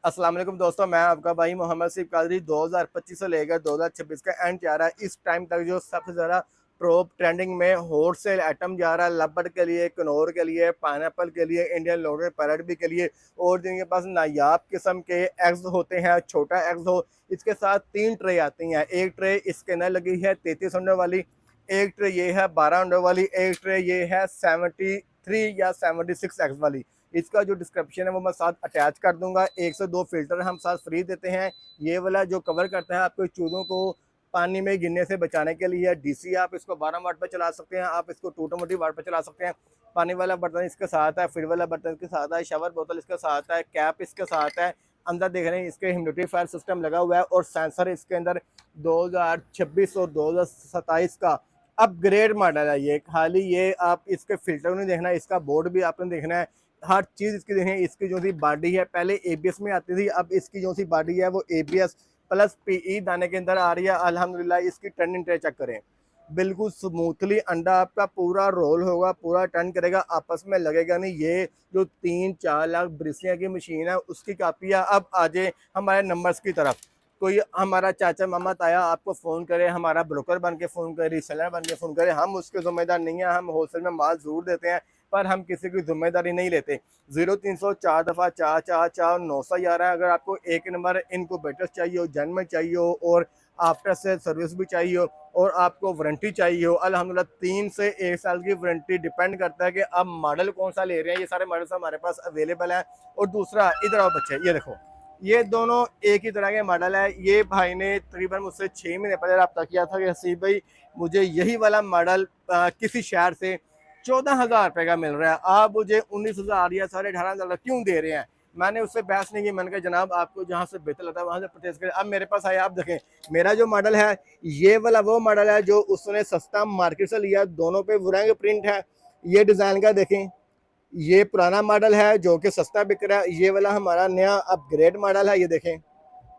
अस्सलाम वालेकुम दोस्तों, मैं आपका भाई मोहम्मद सिफ कादरी। 2025 से लेकर 2026 का एंड जा रहा है। इस टाइम तक जो सबसे ज़्यादा प्रोप ट्रेंडिंग में होल सेल आइटम जा रहा है, लबड़ के लिए, कनौर के लिए, पाइनएप्पल के लिए, इंडियन लोडेड पैरट भी के लिए, और जिनके पास नायाब किस्म के एग्स होते हैं, छोटा एग्स हो, इसके साथ 3 ट्रे आती हैं। एक ट्रे इसके अंदर लगी है 33 अंडों वाली, एक ट्रे ये है 12 अंडों वाली, एक ट्रे ये है 73 या 76 एग्स वाली। इसका जो डिस्क्रिप्शन है वो मैं साथ अटैच कर दूंगा। 1 से 2 फिल्टर हम साथ फ्री देते हैं। ये वाला जो कवर करता है आपको चूज़ों को पानी में गिरने से बचाने के लिए। डीसी आप इसको 12 वाट पर चला सकते हैं, आप इसको 220 वाट पर चला सकते हैं। पानी वाला बर्तन इसके साथ है, फिर वाला बर्तन इसके साथ है, शावर बोतल इसके साथ है, कैप इसके साथ है। अंदर देख रहे हैं इसके ह्यूमिडिफायर सिस्टम लगा हुआ है और सेंसर इसके अंदर 2026 और 2027 का अपग्रेड मॉडल है। ये खाली ये आप इसके फिल्टर नहीं देखना, इसका बोर्ड भी आपने देखना है, हर चीज़ इसकी देखें। इसकी जो सी बॉडी है पहले एबीएस में आती थी, अब इसकी जो सी बॉडी है वो एबीएस प्लस पीई दाने के अंदर आ रही है। अल्हम्दुलिल्लाह इसकी टर्निंग ट्रे चेक करें, बिल्कुल स्मूथली अंडा आपका पूरा रोल होगा, पूरा टर्न करेगा, आपस में लगेगा नहीं। ये जो 3-4 लाख ब्रिसिया की मशीन है उसकी कापी है। अब आ जाए हमारे नंबर्स की तरफ। कोई हमारा चाचा मामा ताया आपको फ़ोन करे, हमारा ब्रोकर बन के फ़ोन करे, रीसेलर बन के फ़ोन करे, हम उसके ज़िम्मेदार नहीं है। हम होलसेल में माल ज़रूर देते हैं पर हम किसी की जिम्मेदारी नहीं लेते। 0300 4 दफ़ा 444 911 है। अगर आपको एक नंबर इनक्यूबेटर्स चाहिए हो, जन्म चाहिए हो और आफ्टर से सर्विस भी चाहिए हो और आपको वारंटी चाहिए हो, अल्हम्दुलिल्लाह 3 से 1 साल की वारंटी डिपेंड करता है कि आप मॉडल कौन सा ले रहे हैं। ये सारे मॉडल्स हमारे पास अवेलेबल हैं। और दूसरा इधर आओ बच्चे, ये देखो, ये दोनों एक ही तरह के मॉडल है। ये भाई ने तकरीबन मुझसे 6 महीने पहले रब्ता किया था कि हसीब भाई मुझे यही वाला मॉडल किसी शहर से 14,000 रुपये का मिल रहा है, आप मुझे 19,000 या 18,500 क्यों दे रहे हैं। मैंने उससे बहस नहीं की, मैंने कहा जनाब आपको जहाँ से बेहतर लगता है वहाँ से परचेज करें। अब मेरे पास आए, आप देखें मेरा जो मॉडल है ये वाला वो मॉडल है जो उसने सस्ता मार्केट से लिया। दोनों पे वुरांग प्रिंट है। ये डिज़ाइन का देखें, ये पुराना मॉडल है जो कि सस्ता बिक रहा है। ये वाला हमारा नया अपग्रेड मॉडल है। ये देखें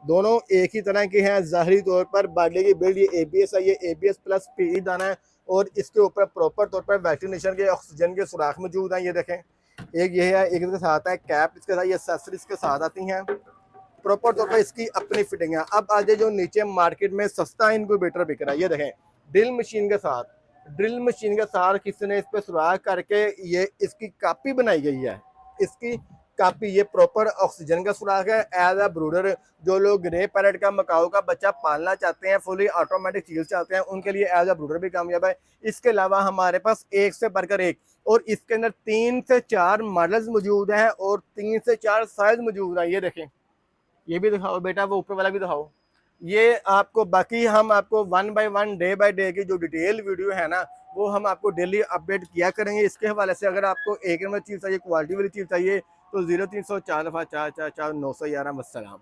दोनों एक ही तरह के हैं। ज़ाहरी तौर पर बॉडी की बिल्ड ये एबीएस है, ये एबीएस प्लस पीई दाना है और इसके ऊपर प्रॉपर तौर पर वेंटिलेशन के ऑक्सीजन के सुराख मौजूद हैं। ये देखें, एक ये है, एक इसके साथ है कैप, इसके साथ ये एक्सेसरीज के साथ आती हैं। प्रॉपर तौर पर इसकी अपनी फिटिंग है। अब आज जो नीचे मार्केट में सस्ता इनक्यूबेटर बिक रहा है, ये देखें ड्रिल मशीन के साथ, ड्रिल मशीन के साथ किसी ने इस पर सुराख करके ये इसकी कापी बनाई गई है। इसकी कापी, ये प्रॉपर ऑक्सीजन का सुराख है। एज अ ब्रूडर जो लोग ग्रे पैरेट का मकाऊ का बच्चा पालना चाहते हैं, फुली ऑटोमेटिक चीज चाहते हैं, उनके लिए एज अ ब्रूडर भी कामयाब है। इसके अलावा हमारे पास एक से बढ़कर एक और इसके अंदर 3 से 4 मॉडल्स मौजूद हैं और 3 से 4 साइज मौजूद हैं। ये देखें, ये भी दिखाओ बेटा, वो ऊपर वाला भी दिखाओ। ये आपको बाकी हम आपको 1 बाय 1 डे बाय डे की जो डिटेल वीडियो है ना वो हम आपको डेली अपडेट किया करेंगे। इसके हवाले से अगर आपको एक नंबर चीज़ चाहिए, क्वालिटी वाली चीज़ चाहिए तो 0300 4 दफ़ा 444 911। वस्सलाम।